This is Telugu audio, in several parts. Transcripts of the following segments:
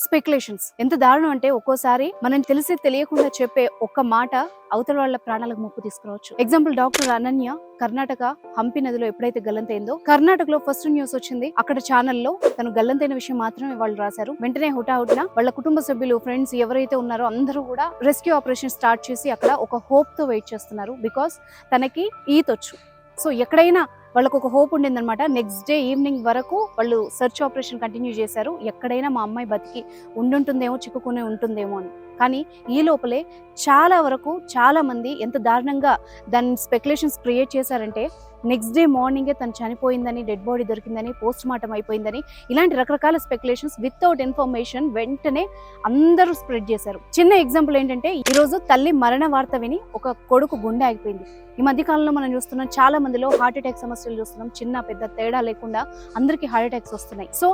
స్పెక్యులేషన్స్ ఎంత దారుణం అంటే ఒక్కోసారి మనం తెలిసి తెలియకుండా చెప్పే ఒక్క మాట అవతల వాళ్ళ ప్రాణాలకు ముప్పు తీసుకురావచ్చు. ఎగ్జాంపుల్ డాక్టర్ అనన్య కర్ణాటక హంపి నదిలో ఎప్పుడైతే గల్లంతైందో కర్ణాటకలో ఫస్ట్ న్యూస్ వచ్చింది. అక్కడ ఛానల్లో తను గల్లంతైన విషయం మాత్రమే వాళ్ళు రాశారు. వెంటనే హుటాహుటిన వాళ్ళ కుటుంబ సభ్యులు ఫ్రెండ్స్ ఎవరైతే ఉన్నారో అందరూ కూడా రెస్క్యూ ఆపరేషన్ స్టార్ట్ చేసి అక్కడ ఒక హోప్ తో వెయిట్ చేస్తున్నారు. బికాస్ తనకి ఈతొచ్చు. సో ఎక్కడైనా వాళ్ళకు ఒక హోప్ ఉండిందనమాట. నెక్స్ట్ డే ఈవినింగ్ వరకు వాళ్ళు సెర్చ్ ఆపరేషన్ కంటిన్యూ చేశారు. ఎక్కడైనా మా అమ్మాయి బతికి ఉండుంటుందేమో, చిక్కుకునే ఉంటుందేమో అని. కానీ ఈ లోపలే చాలా వరకు చాలా మంది ఎంత దారుణంగా దాని స్పెక్యులేషన్స్ క్రియేట్ చేశారంటే నెక్స్ట్ డే మార్నింగే తను చనిపోయిందని, డెడ్ బాడీ దొరికిందని, పోస్ట్ మార్టం అయిపోయిందని, ఇలాంటి రకరకాల స్పెక్యులేషన్స్ వితౌట్ ఇన్ఫర్మేషన్ వెంటనే అందరూ స్ప్రెడ్ చేశారు. చిన్న ఎగ్జాంపుల్ ఏంటంటే ఈరోజు తల్లి మరణ వార్త విని ఒక కొడుకు గుండె ఆగిపోయింది. ఈ మధ్య కాలంలో మనం చూస్తున్నాం చాలా మందిలో హార్ట్ అటాక్ సమస్యలు చూస్తున్నాం. చిన్న పెద్ద తేడా లేకుండా అందరికీ హార్ట్ అటాక్స్ వస్తున్నాయి. సో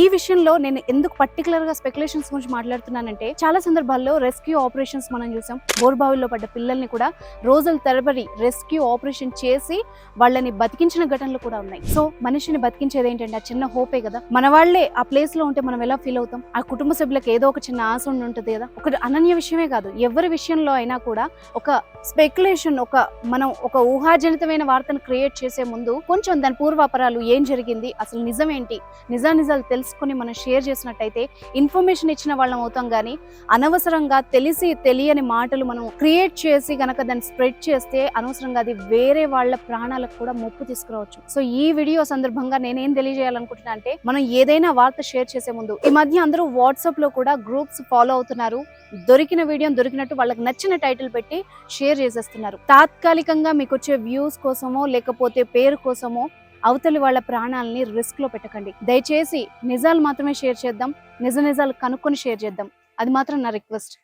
ఈ విషయంలో నేను ఎందుకు పర్టికులర్ గా స్పెక్యులేషన్స్ గురించి మాట్లాడుతున్నానంటే చాలా సందర్భాల్లో రెస్క్యూ ఆపరేషన్స్ మనం చూసాం. బోర్బావిలో పడ్డ పిల్లల్ని కూడా రోజుల తరబడి రెస్క్యూ ఆపరేషన్ చేసి వాళ్ళని బతికించిన ఘటనలు కూడా ఉన్నాయి. సో మనిషిని బతికించేది ఏంటంటే ఆ చిన్న హోపే కదా. మన వాళ్ళే ఆ ప్లేస్ లో ఉంటే మనం ఎలా ఫీల్ అవుతాం? ఆ కుటుంబ సభ్యులకు ఏదో ఒక చిన్న ఆశ ఉంటుంది కదా. ఒక అనన్య విషయమే కాదు, ఎవరి విషయంలో అయినా కూడా ఒక స్పెక్యులేషన్, మనం ఒక ఊహాజనితమైన వార్తను క్రియేట్ చేసే ముందు కొంచెం దాని పూర్వాపరాలు ఏం జరిగింది, అసలు నిజమేంటి, నిజాలు తెలుసుకుని మనం షేర్ చేసినట్టయితే ఇన్ఫర్మేషన్ ఇచ్చిన వాళ్ళం అవుతాం. కానీ అనవసరంగా తెలిసి తెలియని మాటలు మనం క్రియేట్ చేసి గనక దాన్ని స్ప్రెడ్ చేస్తే అనవసరంగా అది వేరే వాళ్ళ ప్రాణాలకు కూడా ముప్పు తీసుకురావచ్చు. సో ఈ వీడియో సందర్భంగా నేనేం తెలియజేయాలనుకుంటున్నా అంటే మనం ఏదైనా వార్త షేర్ చేసే ముందు ఈ మధ్య అందరూ వాట్సాప్ లో కూడా గ్రూప్స్ ఫాలో అవుతున్నారు. దొరికిన వీడియోని దొరికినట్టు వాళ్ళకి నచ్చిన టైటిల్ పెట్టి షేర్ చేసేస్తున్నారు. తాత్కాలికంగా మీకు వచ్చే వ్యూస్ కోసమో లేకపోతే పేరు కోసమో అవతలి వాళ్ళ ప్రాణాలని రిస్క్ లో పెట్టకండి. దయచేసి నిజాలు మాత్రమే షేర్ చేద్దాం. నిజాలు కనుక్కొని షేర్ చేద్దాం. అది మాత్రం నా రిక్వెస్ట్.